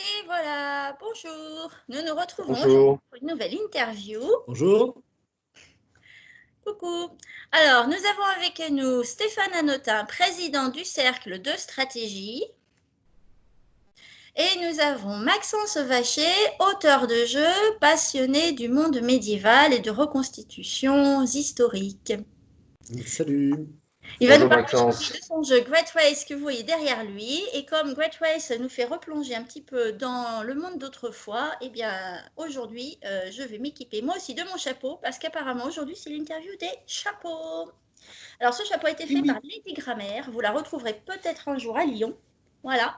Et voilà, bonjour. Nous nous retrouvons aujourd'hui Bonjour. pour une nouvelle interview. Bonjour. Coucou. Alors, nous avons avec nous Stéphane Hanotin, président du Cercle de Stratégie. Et nous avons Maxence Vacher, auteur de jeux, passionné du monde médiéval et de reconstitutions historiques. Salut. Il va nous Bonjour parler aujourd'hui Maxence. de son jeu Great Race que vous voyez derrière lui. Et comme Great Race nous fait replonger un petit peu dans le monde d'autrefois, eh bien aujourd'hui, je vais m'équiper moi aussi de mon chapeau parce qu'apparemment aujourd'hui, c'est l'interview des chapeaux. Alors ce chapeau a été fait par Lady Grammaire. Vous la retrouverez peut-être un jour à Lyon. Voilà.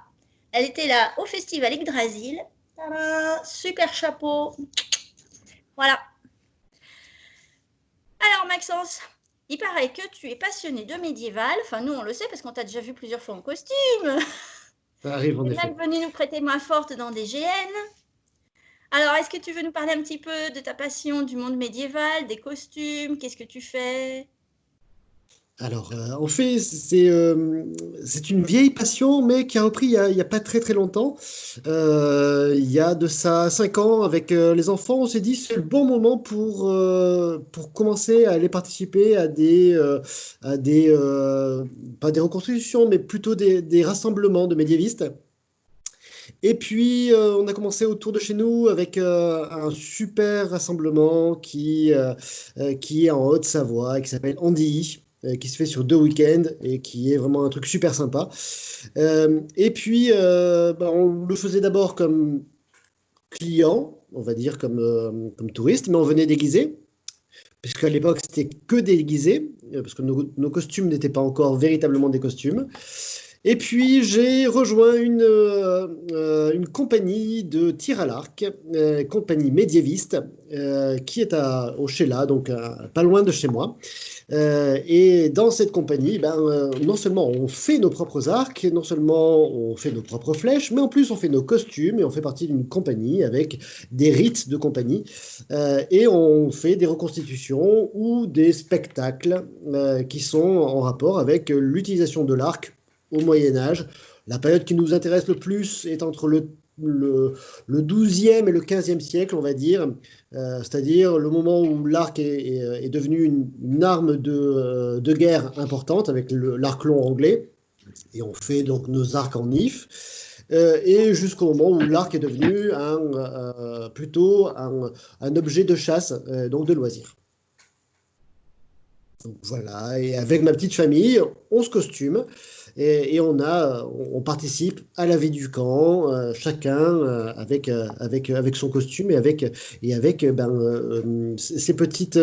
Elle était là au festival Yggdrasil. Tadam, super chapeau. Voilà. Alors Maxence, il paraît que tu es passionné de médiéval. Enfin, nous, on le sait parce qu'on t'a déjà vu plusieurs fois en costume. Ça arrive en Tu es effet. même venu nous prêter main forte dans des GN. Alors, est-ce que tu veux nous parler un petit peu de ta passion du monde médiéval, des costumes? Qu'est-ce que tu fais? Alors, en fait, c'est une vieille passion, mais qui a repris il y a pas très très longtemps. Il y a de ça 5 ans, avec les enfants, on s'est dit c'est le bon moment pour commencer à aller participer à des pas des reconstructions, mais plutôt des rassemblements de médiévistes. Et puis, on a commencé autour de chez nous avec un super rassemblement qui est en Haute-Savoie et qui s'appelle Andilly, qui se fait sur 2 week-ends et qui est vraiment un truc super sympa. Et puis, on le faisait d'abord comme client, on va dire comme touriste, mais on venait déguisé, puisqu'à l'époque, c'était que déguisé, parce que nos costumes n'étaient pas encore véritablement des costumes. Et puis j'ai rejoint une compagnie de tir à l'arc, compagnie médiéviste, qui est au Sheila, donc pas loin de chez moi. Et dans cette compagnie, non seulement on fait nos propres arcs, non seulement on fait nos propres flèches, mais en plus on fait nos costumes et on fait partie d'une compagnie avec des rites de compagnie. Et on fait des reconstitutions ou des spectacles qui sont en rapport avec l'utilisation de l'arc au Moyen Âge. La période qui nous intéresse le plus est entre le 12e et le 15e siècle, on va dire, c'est-à-dire le moment où l'arc est devenu une arme de guerre importante avec l'arc long anglais, et on fait donc nos arcs en if, et jusqu'au moment où l'arc est devenu plutôt un objet de chasse, donc de loisir. Donc voilà, et avec ma petite famille, on se costume et on participe à la vie du camp, chacun avec son costume et avec ces petites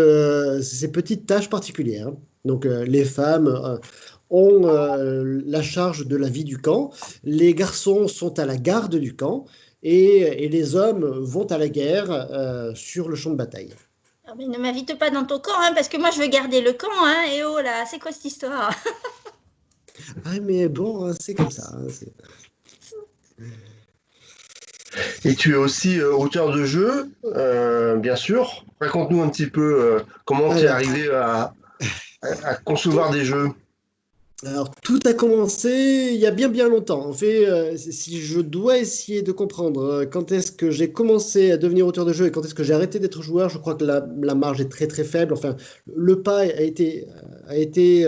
tâches particulières. Donc les femmes ont la charge de la vie du camp, les garçons sont à la garde du camp et les hommes vont à la guerre sur le champ de bataille. Ah, mais ne m'invite pas dans ton camp, hein, parce que moi je veux garder le camp, hein. Et oh là, c'est quoi cette histoire? Ah, mais bon, hein, c'est comme ça. Et tu es aussi auteur de jeux, bien sûr. Raconte-nous un petit peu comment tu es Alors, arrivé à concevoir des jeux. alors, tout a commencé il y a bien bien longtemps. En fait, si je dois essayer de comprendre quand est-ce que j'ai commencé à devenir auteur de jeux et quand est-ce que j'ai arrêté d'être joueur, je crois que la marge est très très faible. Enfin, le pas a été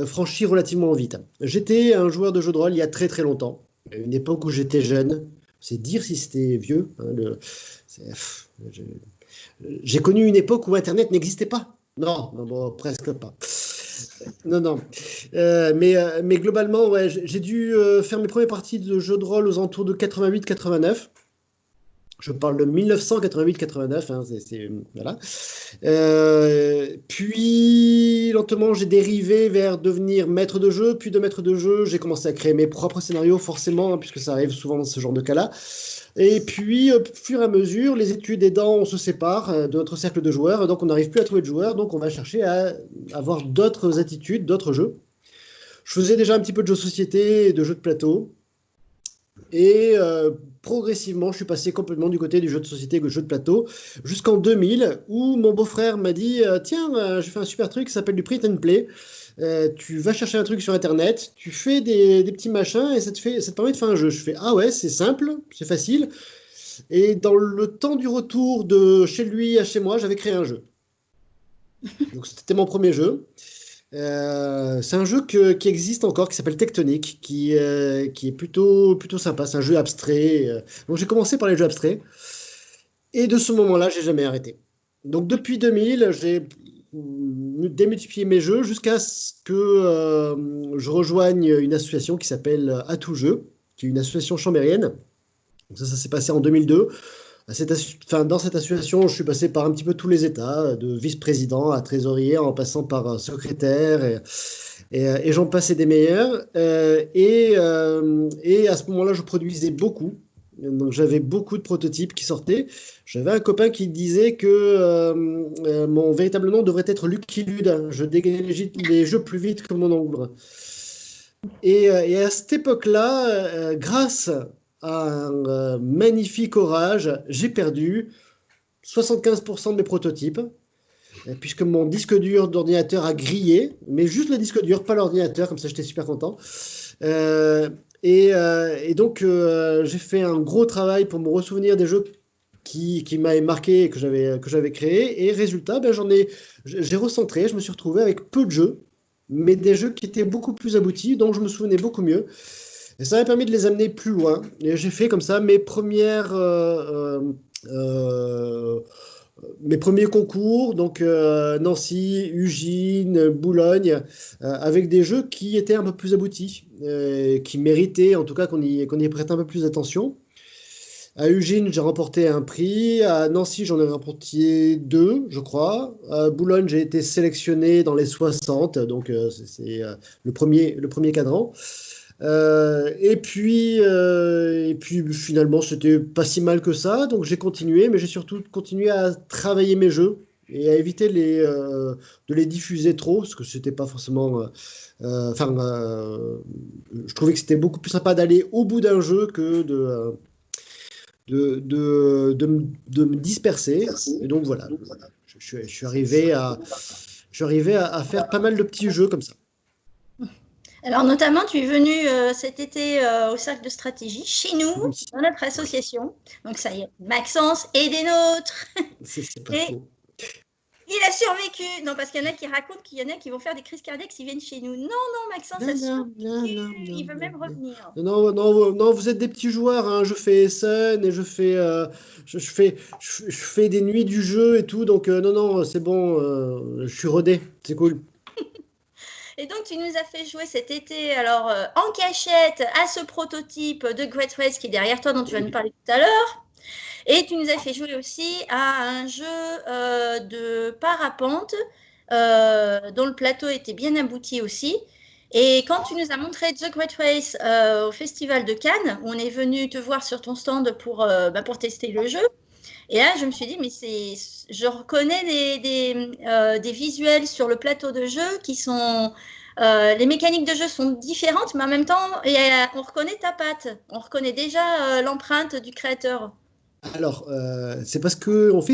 franchi relativement vite. J'étais un joueur de jeux de rôle il y a très très longtemps, à une époque où j'étais jeune. C'est dire si c'était vieux, hein, je- j'ai connu une époque où Internet n'existait pas. Non, non, bon, presque pas. Non, non. Mais globalement, ouais, j'ai dû faire mes premières parties de jeux de rôle aux alentours de 88-89. Je parle de 1988-89, hein, voilà. Puis, lentement, j'ai dérivé vers devenir maître de jeu. Puis de maître de jeu, j'ai commencé à créer mes propres scénarios, forcément, hein, puisque ça arrive souvent dans ce genre de cas-là. Et puis, au fur et à mesure, les études aidant, on se sépare de notre cercle de joueurs. Donc, on n'arrive plus à trouver de joueurs. Donc, on va chercher à avoir d'autres attitudes, d'autres jeux. Je faisais déjà un petit peu de jeux de société et de jeux de plateau. Et progressivement, je suis passé complètement du côté du jeu de société et du jeu de plateau, jusqu'en 2000, où mon beau-frère m'a dit tiens, j'ai fait un super truc qui s'appelle du print and play. tu vas chercher un truc sur Internet, tu fais des petits machins et ça te permet de faire un jeu. Je fais, ah ouais, c'est simple, c'est facile. Et dans le temps du retour de chez lui à chez moi, j'avais créé un jeu. Donc c'était mon premier jeu. C'est un jeu qui existe encore, qui s'appelle Tectonic, qui est plutôt sympa. C'est un jeu abstrait. Donc j'ai commencé par les jeux abstraits. Et de ce moment-là, j'ai jamais arrêté. Donc depuis 2000, j'ai démultiplié mes jeux jusqu'à ce que je rejoigne une association qui s'appelle Atout Jeux, qui est une association chambérienne. Donc ça s'est passé en 2002. Dans cette association, je suis passé par un petit peu tous les états, de vice-président à trésorier, en passant par secrétaire, et j'en passais des meilleurs. Et à ce moment-là, je produisais beaucoup. Donc j'avais beaucoup de prototypes qui sortaient. J'avais un copain qui disait que mon véritable nom devrait être Lucky Lude. Je dégaine les jeux plus vite que mon ongle. Et à cette époque-là, grâce à un magnifique orage, j'ai perdu 75% de mes prototypes, puisque mon disque dur d'ordinateur a grillé, mais juste le disque dur, pas l'ordinateur, comme ça j'étais super content. Et donc j'ai fait un gros travail pour me ressouvenir des jeux qui m'avaient marqué et que j'avais créé. Et résultat, j'ai recentré, je me suis retrouvé avec peu de jeux, mais des jeux qui étaient beaucoup plus aboutis, dont je me souvenais beaucoup mieux. Et ça m'a permis de les amener plus loin. Et j'ai fait comme ça mes premiers concours, donc Nancy, Ugine, Boulogne, avec des jeux qui étaient un peu plus aboutis, qui méritaient en tout cas qu'on y prête un peu plus d'attention. À Ugine, j'ai remporté un prix. À Nancy, j'en ai remporté 2, je crois. À Boulogne, j'ai été sélectionné dans les 60, donc c'est le premier cadran. Et puis finalement, c'était pas si mal que ça, donc j'ai continué, mais j'ai surtout continué à travailler mes jeux et à éviter de les diffuser trop, parce que c'était pas forcément. Je trouvais que c'était beaucoup plus sympa d'aller au bout d'un jeu que de me disperser. Et donc voilà, je suis arrivé à faire pas mal de petits jeux comme ça. Alors, notamment, tu es venu cet été au cercle de stratégie chez nous, dans notre association. Donc, ça y est, Maxence est des nôtres. C'est pas Et faux. il a survécu. Non, parce qu'il y en a qui racontent qu'il y en a qui vont faire des crises cardiaques s'ils viennent chez nous. Non, Maxence a survécu. Il veut même revenir. Non, vous êtes des petits joueurs, hein. Je fais Essen et je fais des nuits du jeu et tout. Donc, non, c'est bon, je suis rodé. C'est cool. Et donc, tu nous as fait jouer cet été, alors en cachette, à ce prototype de Great Race qui est derrière toi, dont tu vas nous parler tout à l'heure. Et tu nous as fait jouer aussi à un jeu de parapente dont le plateau était bien abouti aussi. Et quand tu nous as montré The Great Race au Festival de Cannes, où on est venu te voir sur ton stand pour tester le jeu, et là, je me suis dit, mais je reconnais des visuels sur le plateau de jeu qui sont. Les mécaniques de jeu sont différentes, mais en même temps, on reconnaît ta patte. On reconnaît déjà l'empreinte du créateur. Alors, c'est parce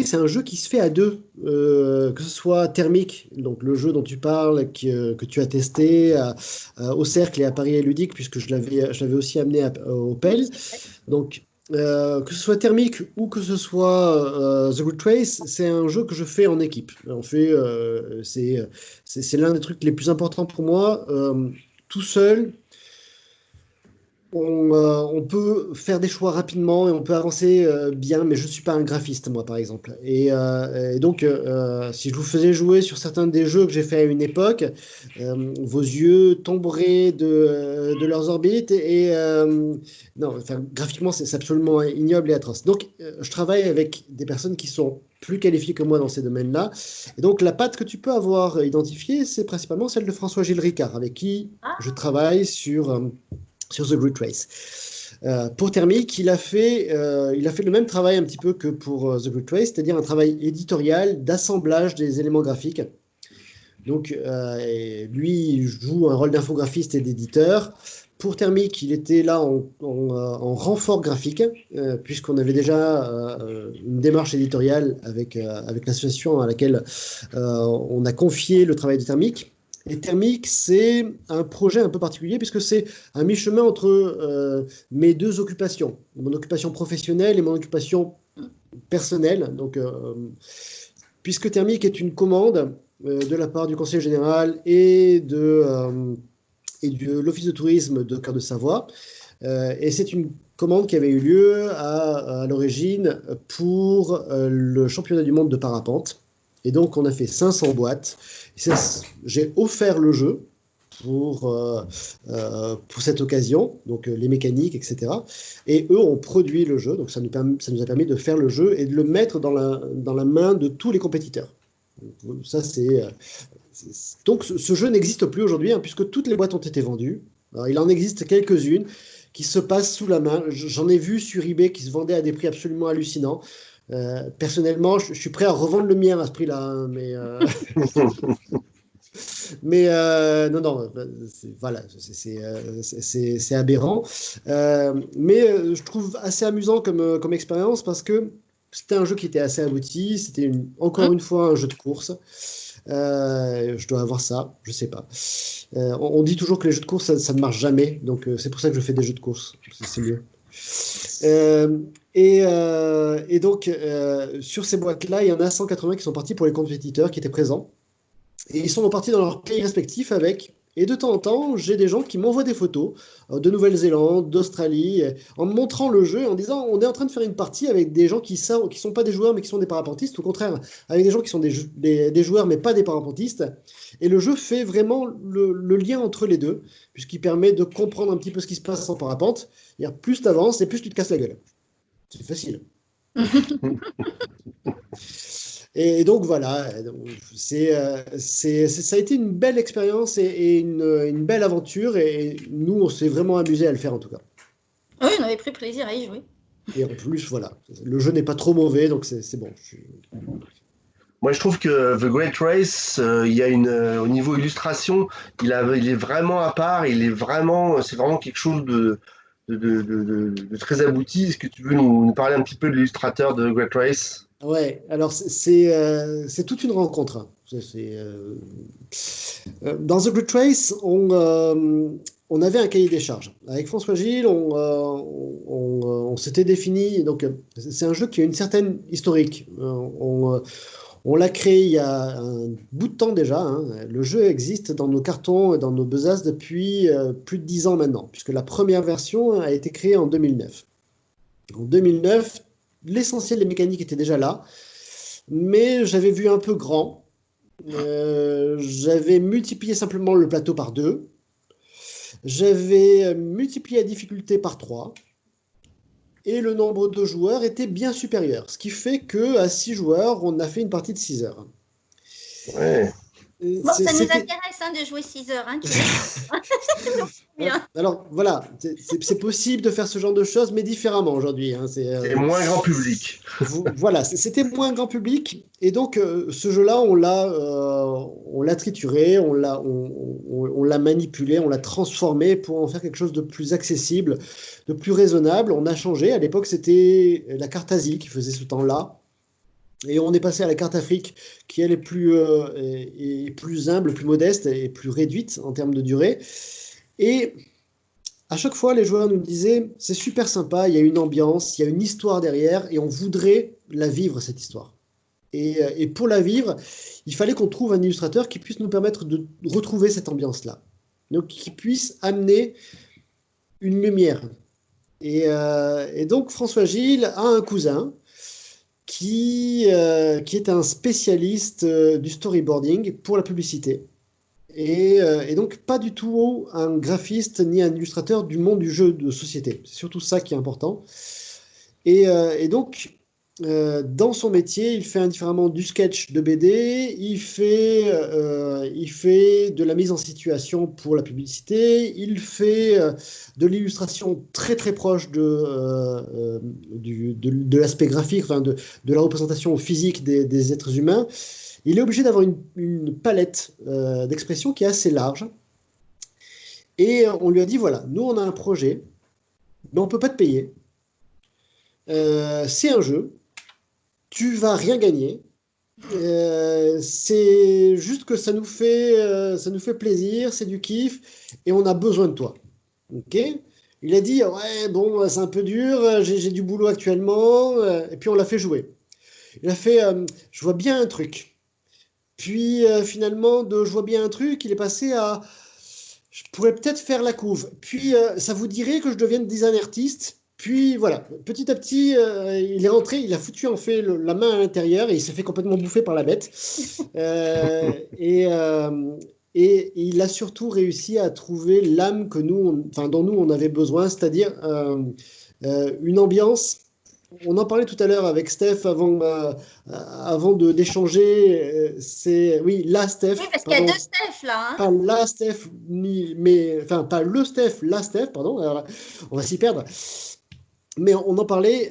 c'est un jeu qui se fait à deux, que ce soit Thermic, donc le jeu dont tu parles, que tu as testé au Cercle et à Paris et Ludique, puisque je l'avais aussi amené au PEL. Donc, que ce soit Thermic ou que ce soit The Good Race, c'est un jeu que je fais en équipe. C'est l'un des trucs les plus importants pour moi. Tout seul, on peut faire des choix rapidement et on peut avancer bien, mais je ne suis pas un graphiste, moi, par exemple. Et donc, si je vous faisais jouer sur certains des jeux que j'ai fait à une époque, vos yeux tomberaient de leurs orbites. Non, enfin, graphiquement, c'est absolument ignoble et atroce. Donc, je travaille avec des personnes qui sont plus qualifiées que moi dans ces domaines-là. Et donc, la patte que tu peux avoir identifiée, c'est principalement celle de François-Gilles Ricard, avec qui je travaille sur The Great Race. Pour Thermic, il a fait le même travail un petit peu que pour The Great Race, c'est-à-dire un travail éditorial d'assemblage des éléments graphiques. Donc, lui, il joue un rôle d'infographiste et d'éditeur. Pour Thermic, il était là en renfort graphique, puisqu'on avait déjà une démarche éditoriale avec l'association à laquelle on a confié le travail de Thermic. Et Thermique, c'est un projet un peu particulier puisque c'est un mi-chemin entre mes deux occupations, mon occupation professionnelle et mon occupation personnelle. Donc, puisque Thermique est une commande de la part du Conseil général et de l'Office de tourisme de Cœur de Savoie, et c'est une commande qui avait eu lieu à l'origine pour le championnat du monde de parapente. Et donc, on a fait 500 boîtes. J'ai offert le jeu pour cette occasion, donc les mécaniques, etc. Et eux ont produit le jeu, donc ça nous a permis de faire le jeu et de le mettre dans la main de tous les compétiteurs. Donc, ça, donc ce jeu n'existe plus aujourd'hui, hein, puisque toutes les boîtes ont été vendues. Alors, il en existe quelques-unes qui se passent sous la main. J'en ai vu sur eBay qui se vendaient à des prix absolument hallucinants. Personnellement, je suis prêt à revendre le mien à ce prix-là, hein, non, voilà, c'est aberrant. Mais je trouve assez amusant comme expérience parce que c'était un jeu qui était assez abouti. C'était encore une fois un jeu de course. Je dois avoir ça, je sais pas. On dit toujours que les jeux de course, ça ne marche jamais. Donc, c'est pour ça que je fais des jeux de course. C'est mieux. Et donc, sur ces boîtes-là, il y en a 180 qui sont partis pour les compétiteurs qui étaient présents. Et ils sont repartis dans leur pays respectif avec. Et de temps en temps, j'ai des gens qui m'envoient des photos de Nouvelle-Zélande, d'Australie, en me montrant le jeu, en disant on est en train de faire une partie avec des gens qui sont pas des joueurs mais qui sont des parapentistes, au contraire, avec des gens qui sont des joueurs mais pas des parapentistes. Et le jeu fait vraiment le lien entre les deux, puisqu'il permet de comprendre un petit peu ce qui se passe en parapente. Plus tu avances et plus tu te casses la gueule. C'est facile. Et donc voilà, ça a été une belle expérience et une belle aventure. Et nous, on s'est vraiment amusé à le faire en tout cas. Oui, on avait pris plaisir à y jouer. Et en plus, voilà, le jeu n'est pas trop mauvais, donc c'est bon. Moi, je trouve que The Great Race, il y a au niveau illustration, il est vraiment à part. C'est vraiment quelque chose de très abouti. Est-ce que tu veux nous parler un petit peu de l'illustrateur de The Great Race? Ouais, alors c'est toute une rencontre, hein. Dans The Great Race, on avait un cahier des charges. Avec François Gilles, on s'était défini. Donc, c'est un jeu qui a une certaine historique. On l'a créé il y a un bout de temps déjà, hein. Le jeu existe dans nos cartons et dans nos besaces depuis plus de 10 ans maintenant, puisque la première version a été créée en 2009. En 2009, l'essentiel des mécaniques était déjà là, mais j'avais vu un peu grand. J'avais multiplié simplement le plateau par 2. J'avais multiplié la difficulté par 3. Et le nombre de joueurs était bien supérieur. Ce qui fait qu'à 6 joueurs, on a fait une partie de 6 heures. Ouais. Bon, ça nous intéresse de jouer 6 heures. Hein, alors voilà, c'est possible de faire ce genre de choses, mais différemment aujourd'hui. Hein, c'est moins grand public. Voilà, c'était moins grand public. Et donc, ce jeu-là, on l'a trituré, on l'a manipulé, on l'a transformé pour en faire quelque chose de plus accessible, de plus raisonnable. On a changé. À l'époque, c'était la carte Asie qui faisait ce temps-là. Et on est passé à la carte Afrique, qui elle est plus humble, plus modeste et plus réduite en termes de durée. Et à chaque fois, les joueurs nous disaient c'est super sympa, il y a une ambiance, il y a une histoire derrière, et on voudrait la vivre, cette histoire. Et pour la vivre, il fallait qu'on trouve un illustrateur qui puisse nous permettre de retrouver cette ambiance-là. Donc, qui puisse amener une lumière. Et donc, François Gilles a un cousin qui est un spécialiste du storyboarding pour la publicité. Et donc, pas du tout un graphiste ni un illustrateur du monde du jeu de société. C'est surtout ça qui est important. Et donc, dans son métier, il fait indifféremment du sketch de BD, il fait de la mise en situation pour la publicité, il fait de l'illustration très très proche de l'aspect graphique, enfin de la représentation physique des êtres humains. Il est obligé d'avoir une palette d'expression qui est assez large. Et on lui a dit, voilà, nous on a un projet, mais on ne peut pas te payer. C'est un jeu. Tu vas rien gagner, C'est juste que ça nous fait plaisir, c'est du kiff, et on a besoin de toi. Ok? Il a dit, ouais, bon, c'est un peu dur, j'ai du boulot actuellement, et puis on l'a fait jouer. Il a fait, je vois bien un truc. Puis finalement, de je vois bien un truc, il est passé à, je pourrais peut-être faire la couve. Puis ça vous dirait que je devienne design artiste. Puis voilà, petit à petit, il est rentré, il a foutu en fait la main à l'intérieur et il s'est fait complètement bouffer par la bête. Euh, et, euh, et il a surtout réussi à trouver l'âme que enfin, dont nous on avait besoin, c'est-à-dire une ambiance. On en parlait tout à l'heure avec Steph avant d'échanger. C'est oui, la Oui, Steph, parce qu'il y a pardon, deux Steph là, hein. pas la Steph, mais enfin pas le Steph, la Steph, pardon. Alors, on va s'y perdre. Mais on en parlait.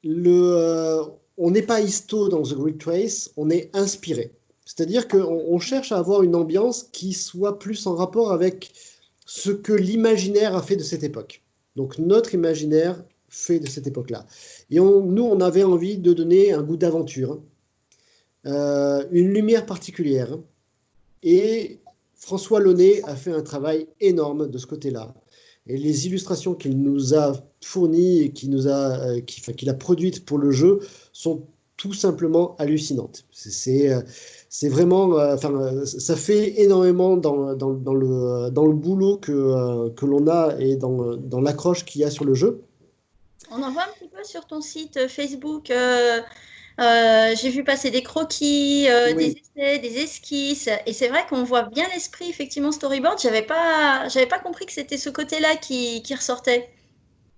On n'est pas histo dans The Great Race, on est inspiré. C'est-à-dire qu'on cherche à avoir une ambiance qui soit plus en rapport avec ce que l'imaginaire a fait de cette époque. Donc notre imaginaire fait de cette époque-là. Et nous, on avait envie de donner un goût d'aventure, une lumière particulière. Et François Launay a fait un travail énorme de ce côté-là. Et les illustrations qu'il nous a fournies et qu'il a produites pour le jeu sont tout simplement hallucinantes. C'est vraiment, ça fait énormément dans le boulot que l'on a et dans l'accroche qu'il y a sur le jeu. On en voit un petit peu sur ton site Facebook. J'ai vu passer des croquis, des Oui. essais, des esquisses. Et c'est vrai qu'on voit bien l'esprit, effectivement, storyboard. J'avais pas compris que c'était ce côté-là qui ressortait.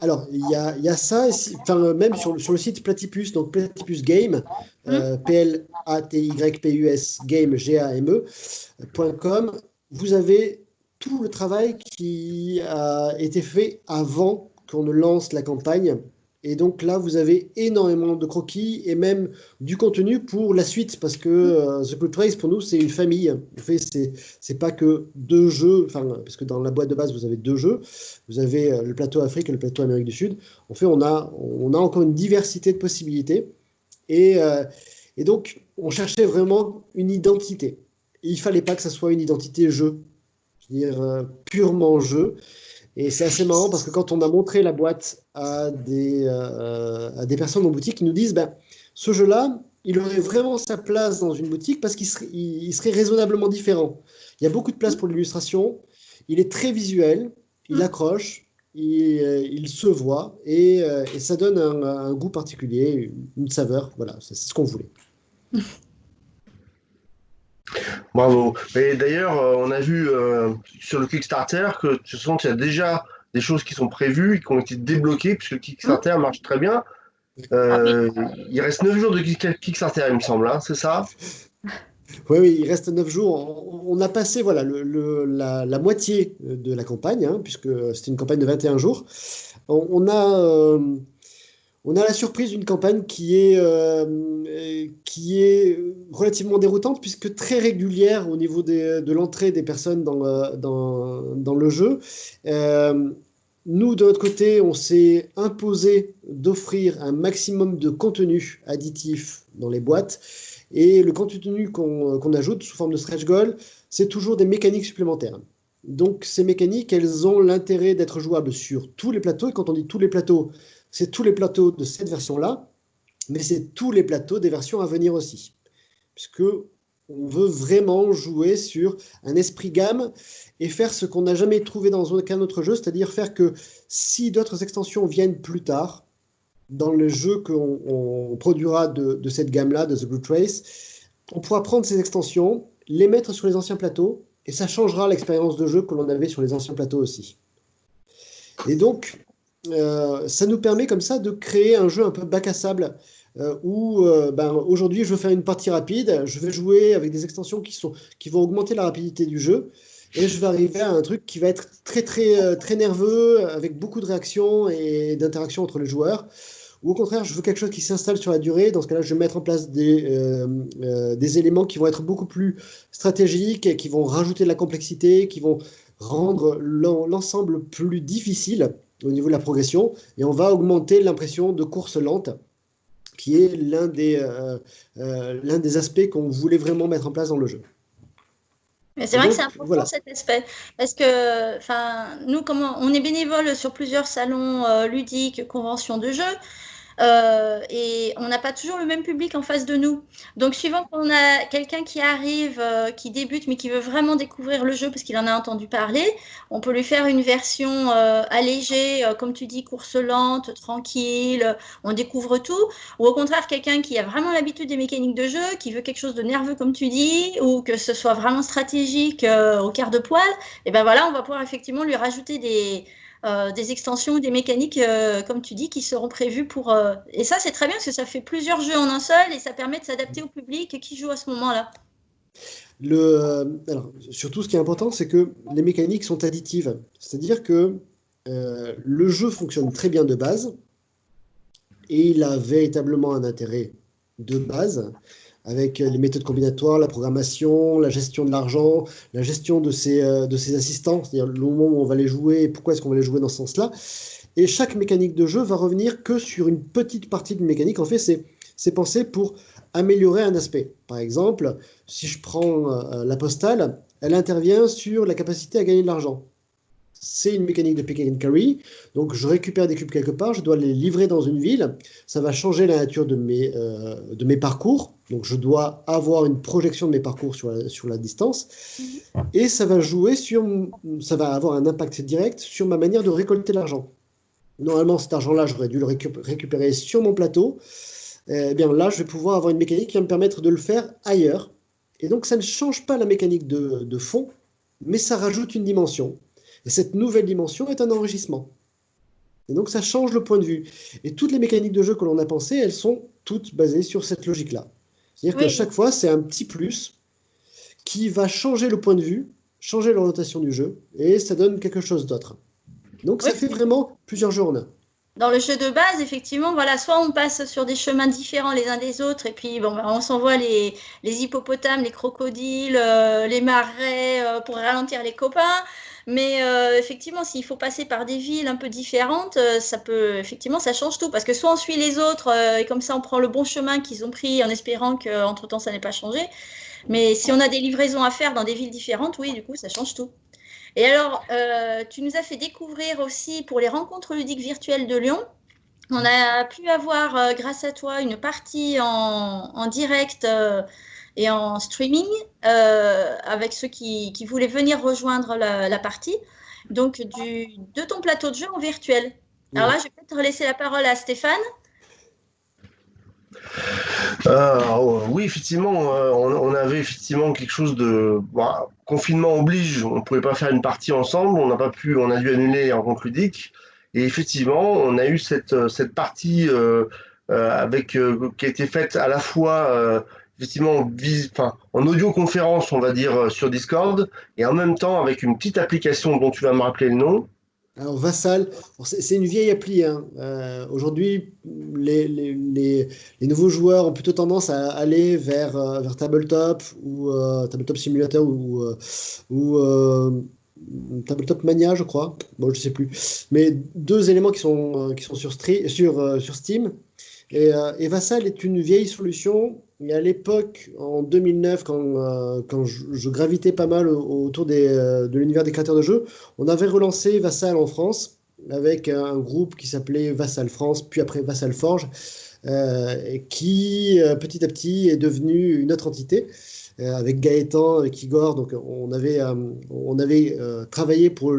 Alors, il y a ça, enfin, même sur le site Platypus, donc Platypus Game, Hmm. Platypus Game, Game.com, vous avez tout le travail qui a été fait avant qu'on ne lance la campagne. Et donc là, vous avez énormément de croquis et même du contenu pour la suite, parce que The Good Race, pour nous, c'est une famille. En fait, c'est pas que deux jeux, enfin, parce que dans la boîte de base, vous avez deux jeux. Vous avez le plateau Afrique et le plateau Amérique du Sud. En fait, on a encore une diversité de possibilités. Et, euh, et donc, on cherchait vraiment une identité. Et il fallait pas que ça soit une identité jeu, c'est-à-dire purement jeu. Et c'est assez marrant parce que quand on a montré la boîte à des personnes en boutique, ils nous disent, ben, ce jeu-là, il aurait vraiment sa place dans une boutique parce il serait raisonnablement différent. Il y a beaucoup de place pour l'illustration, il est très visuel, il Hmm. accroche, il se voit et ça donne un goût particulier, une saveur. Voilà, c'est ce qu'on voulait. Bravo. Et d'ailleurs, on a vu sur le Kickstarter que de toute façon, il y a déjà des choses qui sont prévues et qui ont été débloquées, puisque le Hmm. Kickstarter marche très bien. Ah oui. Il reste 9 jours de Kickstarter, il me semble, hein, c'est ça? Oui, oui, il reste 9 jours. On a passé voilà, la moitié de la campagne, hein, puisque c'était une campagne de 21 jours. On, on a, euh, on a la surprise d'une campagne qui est relativement déroutante, puisque très régulière au niveau de l'entrée des personnes dans le jeu. Euh, Nous, de notre côté, on s'est imposé d'offrir un maximum de contenu additif dans les boîtes. Et le contenu qu'on ajoute sous forme de stretch goal, c'est toujours des mécaniques supplémentaires. Donc ces mécaniques, elles ont l'intérêt d'être jouables sur tous les plateaux. Et quand on dit tous les plateaux, c'est tous les plateaux de cette version-là, mais c'est tous les plateaux des versions à venir aussi. Puisque on veut vraiment jouer sur un esprit gamme et faire ce qu'on n'a jamais trouvé dans aucun autre jeu, c'est-à-dire faire que si d'autres extensions viennent plus tard, dans le jeu qu'on produira de cette gamme-là, de The Blue Trace, on pourra prendre ces extensions, les mettre sur les anciens plateaux, et ça changera l'expérience de jeu que l'on avait sur les anciens plateaux aussi. Et donc, ça nous permet comme ça de créer un jeu un peu bac à sable où ben, aujourd'hui je veux faire une partie rapide, je vais jouer avec des extensions qui vont augmenter la rapidité du jeu et je vais arriver à un truc qui va être très nerveux avec beaucoup de réactions et d'interactions entre les joueurs. Ou au contraire, je veux quelque chose qui s'installe sur la durée. Dans ce cas-là, je vais mettre en place des éléments qui vont être beaucoup plus stratégiques, et qui vont rajouter de la complexité, qui vont rendre l'ensemble plus difficile au niveau de la progression. Et on va augmenter l'impression de course lente. qui est l'un des aspects qu'on voulait vraiment mettre en place dans le jeu. Mais c'est Et vrai que donc, c'est important voilà. cet aspect. Parce que nous, on est bénévole sur plusieurs salons ludiques, conventions de jeux. Et on n'a pas toujours le même public en face de nous. Donc, suivant qu'on a quelqu'un qui arrive, qui débute, mais qui veut vraiment découvrir le jeu parce qu'il en a entendu parler, on peut lui faire une version allégée, comme tu dis, course lente, tranquille, on découvre tout. Ou au contraire, quelqu'un qui a vraiment l'habitude des mécaniques de jeu, qui veut quelque chose de nerveux, comme tu dis, ou que ce soit vraiment stratégique au quart de poil, et ben voilà, on va pouvoir effectivement lui rajouter des extensions ou des mécaniques, comme tu dis, qui seront prévues pour... Et ça, c'est très bien parce que ça fait plusieurs jeux en un seul et ça permet de s'adapter au public qui joue à ce moment-là. Alors, surtout, ce qui est important, c'est que les mécaniques sont additives. C'est-à-dire que le jeu fonctionne très bien de base et il a véritablement un intérêt de base avec les méthodes combinatoires, la programmation, la gestion de l'argent, la gestion de ses assistants, c'est-à-dire le moment où on va les jouer et pourquoi est-ce qu'on va les jouer dans ce sens-là. Et chaque mécanique de jeu va revenir que sur une petite partie de mécanique. En fait, c'est pensé pour améliorer un aspect. Par exemple, si je prends la postale, elle intervient sur la capacité à gagner de l'argent. C'est une mécanique de pick and carry. Donc, je récupère des cubes quelque part, je dois les livrer dans une ville. Ça va changer la nature de mes parcours. Donc, je dois avoir une projection de mes parcours sur la distance. Et ça va avoir un impact direct sur ma manière de récolter l'argent. Normalement, cet argent-là, j'aurais dû le récupérer sur mon plateau. Eh bien là, je vais pouvoir avoir une mécanique qui va me permettre de le faire ailleurs. Et donc, ça ne change pas la mécanique de fond, mais ça rajoute une dimension. Et cette nouvelle dimension est un enrichissement. Et donc, ça change le point de vue. Et toutes les mécaniques de jeu que l'on a pensées, elles sont toutes basées sur cette logique-là. C'est-à-dire que Oui, chaque fois, c'est un petit plus qui va changer le point de vue, changer l'orientation du jeu, et ça donne quelque chose d'autre. Donc, oui. ça fait vraiment plusieurs jeux en un. Dans le jeu de base, effectivement, voilà, soit on passe sur des chemins différents les uns des autres, et puis bon, on s'envoie les hippopotames, les crocodiles, les marais pour ralentir les copains. Mais effectivement, s'il faut passer par des villes un peu différentes, ça peut, effectivement, ça change tout. Parce que soit on suit les autres, et comme ça on prend le bon chemin qu'ils ont pris en espérant qu'entre-temps ça n'ait pas changé. Mais si on a des livraisons à faire dans des villes différentes, oui, du coup, ça change tout. Et alors, tu nous as fait découvrir aussi pour les rencontres ludiques virtuelles de Lyon, on a pu avoir, grâce à toi, une partie en direct et en streaming avec ceux qui voulaient venir rejoindre la partie, donc de ton plateau de jeu en virtuel. Alors là, je vais peut-être laisser la parole à Stéphane. Oui, effectivement, on avait effectivement quelque chose de... Bah, confinement oblige, on ne pouvait pas faire une partie ensemble, on a dû annuler les rencontres ludiques. Et effectivement, on a eu cette partie qui a été faite à la fois effectivement enfin, en audioconférence, on va dire, sur Discord, et en même temps avec une petite application dont tu vas me rappeler le nom. Alors, Vassal, c'est une vieille appli, hein. Aujourd'hui, les nouveaux joueurs ont plutôt tendance à aller vers Tabletop ou Tabletop Simulator ou Tabletop Mania, je crois. Bon, je sais plus. Mais deux éléments qui sont sur Steam. Et Vassal est une vieille solution. Et à l'époque, en 2009, quand je gravitais pas mal autour de l'univers des créateurs de jeux, on avait relancé Vassal en France avec un groupe qui s'appelait Vassal France, puis après Vassal Forge, qui petit à petit est devenu une autre entité. Avec Gaëtan, avec Igor, donc on avait travaillé pour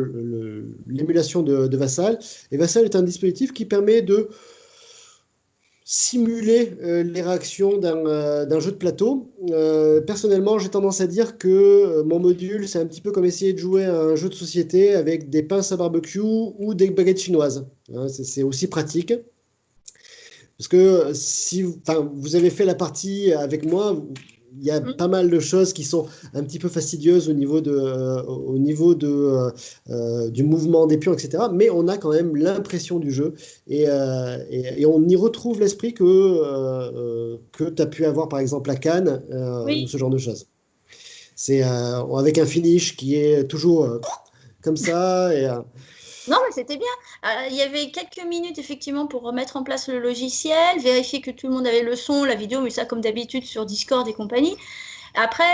l'émulation de Vassal. Et Vassal est un dispositif qui permet de simuler les réactions d'un jeu de plateau. Personnellement, j'ai tendance à dire que mon module, c'est un petit peu comme essayer de jouer à un jeu de société avec des pinces à barbecue ou des baguettes chinoises. Hein, c'est aussi pratique. Parce que si vous avez fait la partie avec moi, il y a pas mal de choses qui sont un petit peu fastidieuses au niveau du mouvement des pions, etc. Mais on a quand même l'impression du jeu et on y retrouve l'esprit que tu as pu avoir par exemple à Cannes ou ce genre de choses. C'est avec un finish qui est toujours comme ça. Non, mais c'était bien. Il y avait quelques minutes, effectivement, pour remettre en place le logiciel, vérifier que tout le monde avait le son, la vidéo, mais ça, comme d'habitude, sur Discord et compagnie. Après,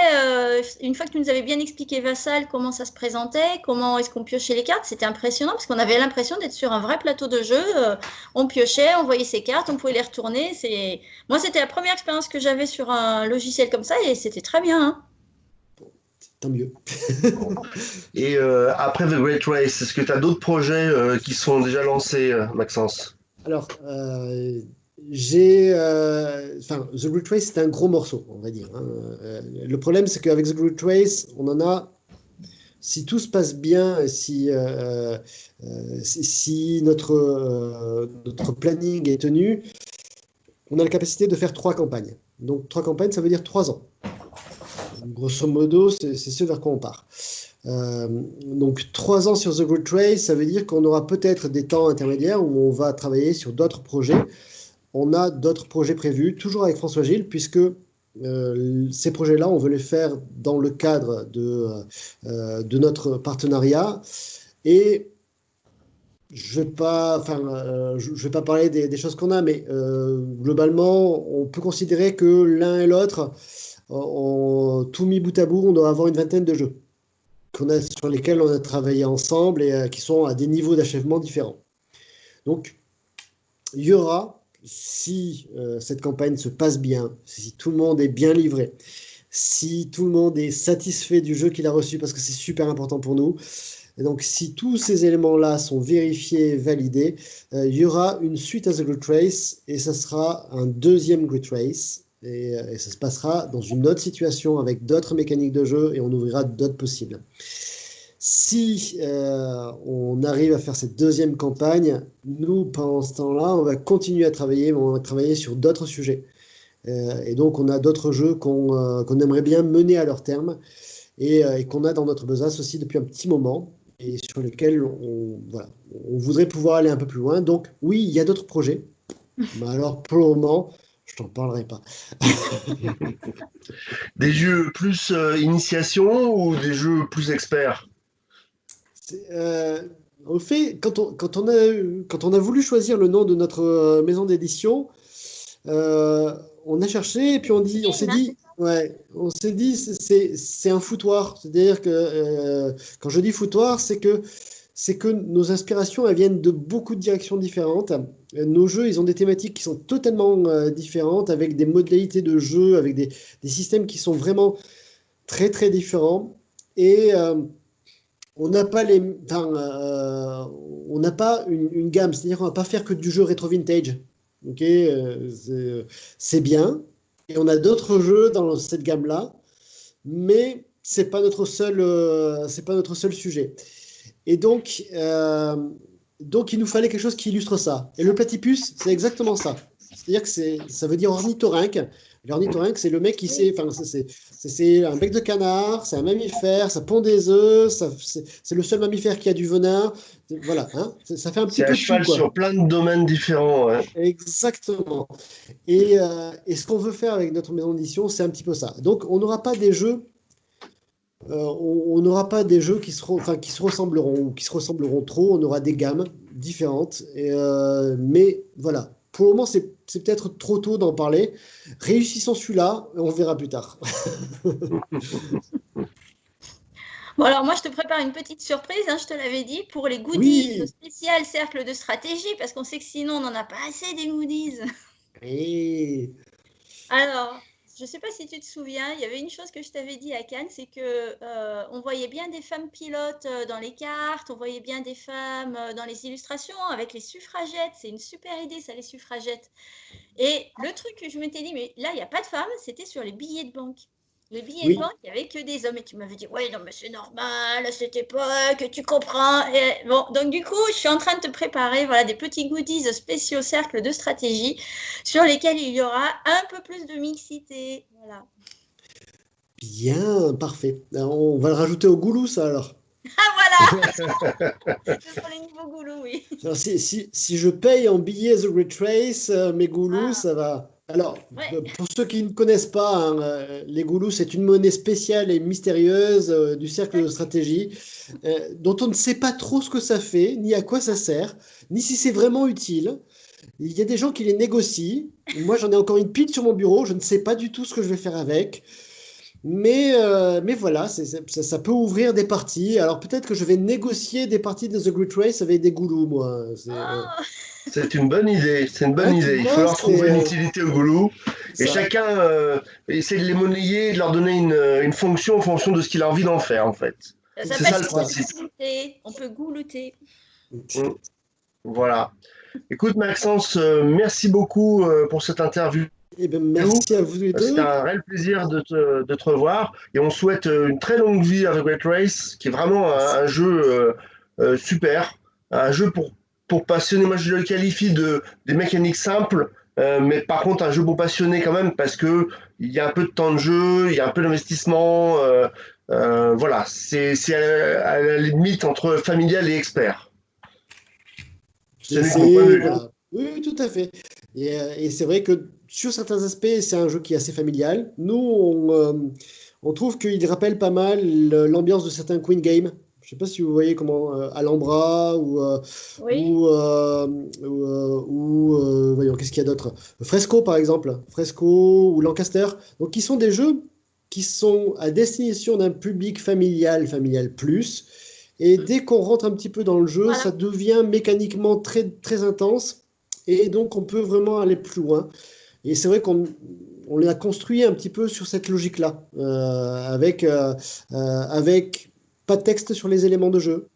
une fois que tu nous avais bien expliqué, Vassal, comment ça se présentait, comment est-ce qu'on piochait les cartes, c'était impressionnant parce qu'on avait l'impression d'être sur un vrai plateau de jeu. On piochait, on voyait ses cartes, on pouvait les retourner. Moi, c'était la première expérience que j'avais sur un logiciel comme ça et c'était très bien, hein. Tant mieux. Et après The Great Race, est-ce que tu as d'autres projets qui sont déjà lancés, Maxence? Alors, enfin, The Great Race, c'est un gros morceau, on va dire, hein. Le problème, c'est qu'avec The Great Race, on en a, si tout se passe bien, si notre planning est tenu, on a la capacité de faire 3 campagnes. Donc, 3 campagnes, ça veut dire 3 ans. Grosso modo, c'est ce vers quoi on part. Donc 3 ans sur The Great Race, ça veut dire qu'on aura peut-être des temps intermédiaires où on va travailler sur d'autres projets. On a d'autres projets prévus, toujours avec François Gilles, puisque ces projets-là, on veut les faire dans le cadre de notre partenariat. Et je vais pas parler des choses qu'on a, mais globalement, on peut considérer que l'un et l'autre, tout mis bout à bout, on doit avoir une vingtaine de jeux sur lesquels on a travaillé ensemble et qui sont à des niveaux d'achèvement différents. Donc, il y aura, si cette campagne se passe bien, si tout le monde est bien livré, si tout le monde est satisfait du jeu qu'il a reçu, parce que c'est super important pour nous, et donc si tous ces éléments-là sont vérifiés, validés, il y aura une suite à The Great Race, et ça sera un deuxième Great Race, et ça se passera dans une autre situation avec d'autres mécaniques de jeu et on ouvrira d'autres possibles. Si on arrive à faire cette deuxième campagne, nous, pendant ce temps-là, on va continuer à travailler, mais on va travailler sur d'autres sujets. Et donc, on a d'autres jeux qu'on aimerait bien mener à leur terme et qu'on a dans notre besace aussi depuis un petit moment et sur lesquels voilà, on voudrait pouvoir aller un peu plus loin. Donc, oui, il y a d'autres projets, mais alors pour le moment, je t'en parlerai pas. Des jeux plus initiation ou des jeux plus experts? Au fait, quand on a voulu choisir le nom de notre maison d'édition, on a cherché et puis on s'est dit, ouais, c'est un foutoir. C'est-à-dire que quand je dis foutoir, c'est que nos inspirations, elles viennent de beaucoup de directions différentes. Nos jeux, ils ont des thématiques qui sont totalement différentes, avec des modalités de jeu, avec des systèmes qui sont vraiment très très différents. Et on n'a pas on n'a pas une gamme, c'est-à-dire qu'on va pas faire que du jeu rétro vintage. Ok, c'est bien. Et on a d'autres jeux dans cette gamme-là, mais c'est pas c'est pas notre seul sujet. Et donc il nous fallait quelque chose qui illustre ça. Et le platypus, c'est exactement ça. C'est-à-dire que ça veut dire ornithorynque. L'ornithorynque, c'est le mec qui sait, enfin, c'est un bec de canard, c'est un mammifère, ça pond des œufs, c'est le seul mammifère qui a du venin. Voilà, hein, ça fait un petit C'est à peu de cheval tout, quoi. sur plein de domaines différents. Ouais. Exactement. Et ce qu'on veut faire avec notre maison d'édition, c'est un petit peu ça. Donc, on n'aura pas des jeux, on n'aura pas des jeux qui se ressembleront ou qui se ressembleront trop. On aura des gammes différentes. Mais voilà, pour le moment, c'est peut-être trop tôt d'en parler. Réussissons celui-là, on verra plus tard. Bon, alors moi, je te prépare une petite surprise, hein, je te l'avais dit, pour les goodies Oui. spécial cercle de stratégie, parce qu'on sait que sinon, on n'en a pas assez des goodies. Et... Alors, je ne sais pas si tu te souviens, il y avait une chose que je t'avais dit à Cannes, c'est que on voyait bien des femmes pilotes dans les cartes, on voyait bien des femmes dans les illustrations avec les suffragettes. C'est une super idée, ça, les suffragettes. Et le truc que je m'étais dit, mais là, il n'y a pas de femmes, c'était sur les billets de banque. Les billets de Oui. banque, il n'y avait que des hommes. Et tu m'avais dit, ouais, non, mais c'est normal à cette époque, tu comprends. Et bon, donc du coup, je suis en train de te préparer voilà, des petits goodies spéciaux cercles de stratégie sur lesquels il y aura un peu plus de mixité. Voilà. Bien, parfait. On va le rajouter au goulou, ça, alors. Ah voilà. Ce sont les niveaux goulous, oui. Alors, si je paye en billets The Retrace, mes goulous, Ah, ça va. Alors, Ouais, pour ceux qui ne connaissent pas, hein, les goulous, c'est une monnaie spéciale et mystérieuse du cercle de stratégie, dont on ne sait pas trop ce que ça fait, ni à quoi ça sert, ni si c'est vraiment utile. Il y a des gens qui les négocient. Moi, j'en ai encore une pile sur mon bureau. Je ne sais pas du tout ce que je vais faire avec. Mais voilà, ça peut ouvrir des parties. Alors peut-être que je vais négocier des parties de The Great Race avec des goulous, moi. oh, C'est une bonne idée, c'est une bonne Ouais, tu idée. Il faut vois, leur trouver une utilité au goulot c'est et ça. chacun essaie de les monnayer et de leur donner une fonction en fonction de ce qu'il a envie d'en faire, en fait. ça C'est s'appelle ça le C'est ça. principe. goulouter. On peut goulouter. Mm. Voilà. Écoute, Maxence, merci beaucoup pour cette interview. Eh bien, merci à vous les C'était deux. un réel plaisir de te revoir et on souhaite une très longue vie avec Great Race, qui est vraiment un jeu super, un jeu pour passionnés. Moi, je le qualifie des mécaniques simples, mais par contre, un jeu pour passionnés quand même, parce que il y a un peu de temps de jeu, il y a un peu d'investissement. Voilà, c'est à la limite entre familial et expert. Ce n'est que mon point de vue, hein. Voilà. Oui, oui, tout à fait. Et c'est vrai que sur certains aspects, c'est un jeu qui est assez familial. Nous, on trouve qu'il rappelle pas mal l'ambiance de certains Queen Games. Je sais pas si vous voyez comment Alhambra Oui, voyons, qu'est-ce qu'il y a d'autre? Fresco, par exemple. Fresco ou Lancaster. Donc, qui sont des jeux qui sont à destination d'un public familial, familial plus. Et dès qu'on rentre un petit peu dans le jeu, voilà. ça devient mécaniquement très, très intense. Et donc, on peut vraiment aller plus loin. Et c'est vrai qu'on l'a construit un petit peu sur cette logique-là, avec pas de texte sur les éléments de jeu,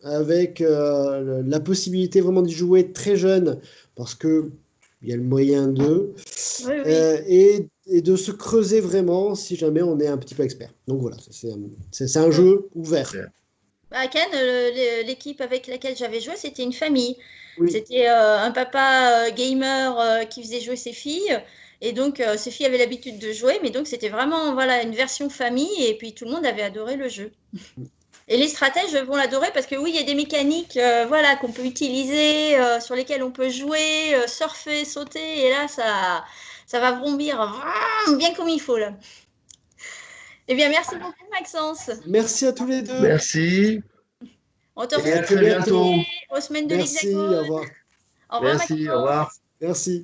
avec la possibilité vraiment d'y jouer très jeune, parce que il y a le moyen de, Oui, oui. et de se creuser vraiment si jamais on est un petit peu expert. Donc voilà, c'est un jeu ouvert. À Cannes, l'équipe avec laquelle j'avais joué, c'était une famille. Oui. C'était un papa gamer qui faisait jouer ses filles. Et donc, ses filles avaient l'habitude de jouer. Mais donc, c'était vraiment voilà, une version famille. Et puis, tout le monde avait adoré le jeu. Et les stratèges vont l'adorer parce que oui, il y a des mécaniques voilà, qu'on peut utiliser, sur lesquelles on peut jouer, surfer, sauter. Et là, ça va vrombir bien comme il faut, là. Eh bien, merci beaucoup, Maxence. Merci à tous les deux Merci On te et et à à retrouve très très bientôt. bientôt. aux semaines de Merci, au l'Hexagone. revoir. Au revoir, Merci, au Maxence. revoir. Merci.